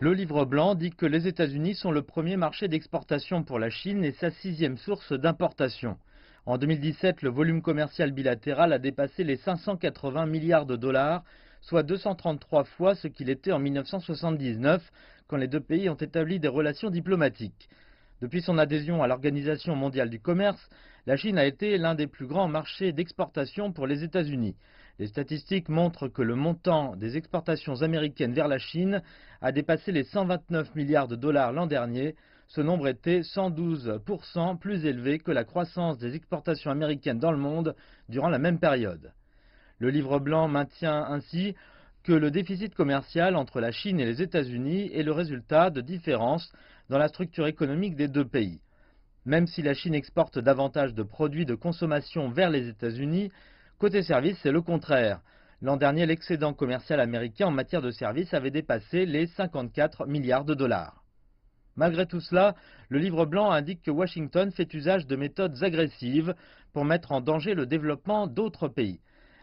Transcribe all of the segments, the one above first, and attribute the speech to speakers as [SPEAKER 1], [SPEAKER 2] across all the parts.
[SPEAKER 1] Le livre blanc dit que les États-Unis sont le premier marché d'exportation pour la Chine et sa sixième source d'importation. En 2017, le volume commercial bilatéral a dépassé les 580 milliards de dollars, soit 233 fois ce qu'il était en 1979, quand les deux pays ont établi des relations diplomatiques. Depuis son adhésion à l'Organisation mondiale du commerce, la Chine a été l'un des plus grands marchés d'exportation pour les États-Unis. Les statistiques montrent que le montant des exportations américaines vers la Chine a dépassé les 129 milliards de dollars l'an dernier. Ce nombre était 112% plus élevé que la croissance des exportations américaines dans le monde durant la même période. Le livre blanc maintient ainsi que le déficit commercial entre la Chine et les États-Unis est le résultat de différences dans la structure économique des deux pays. Même si la Chine exporte davantage de produits de consommation vers les États-Unis, côté services, c'est le contraire. L'an dernier, l'excédent commercial américain en matière de services avait dépassé les 54 milliards de dollars. Malgré tout cela, le livre blanc indique que Washington fait usage de méthodes agressives pour mettre en danger le développement d'autres pays.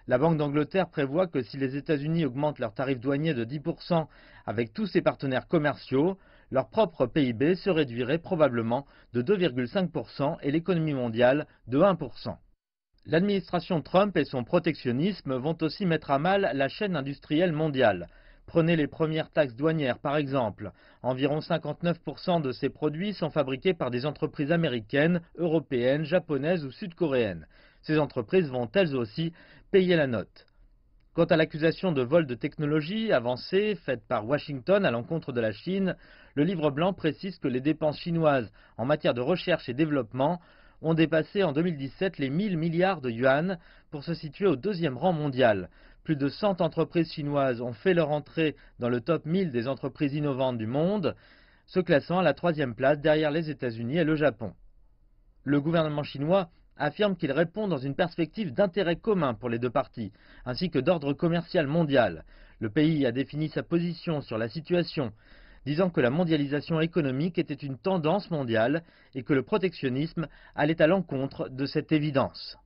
[SPEAKER 1] La Banque d'Angleterre prévoit que si les États-Unis augmentent leurs tarifs douaniers de 10% avec tous ses partenaires commerciaux, leur propre PIB se réduirait probablement de 2,5% et l'économie mondiale de 1%. L'administration Trump et son protectionnisme vont aussi mettre à mal la chaîne industrielle mondiale. Prenez les premières taxes douanières par exemple. Environ 59% de ces produits sont fabriqués par des entreprises américaines, européennes, japonaises ou sud-coréennes. Ces entreprises vont elles aussi payer la note. Quant à l'accusation de vol de technologie avancée faite par Washington à l'encontre de la Chine, le livre blanc précise que les dépenses chinoises en matière de recherche et développement ont dépassé en 2017 les 1000 milliards de yuan pour se situer au deuxième rang mondial. Plus de 100 entreprises chinoises ont fait leur entrée dans le top 1000 des entreprises innovantes du monde, se classant à la troisième place derrière les États-Unis et le Japon. Le gouvernement chinois affirme qu'il répond dans une perspective d'intérêt commun pour les deux parties, ainsi que d'ordre commercial mondial. Le pays a défini sa position sur la situation, disant que la mondialisation économique était une tendance mondiale et que le protectionnisme allait à l'encontre de cette évidence.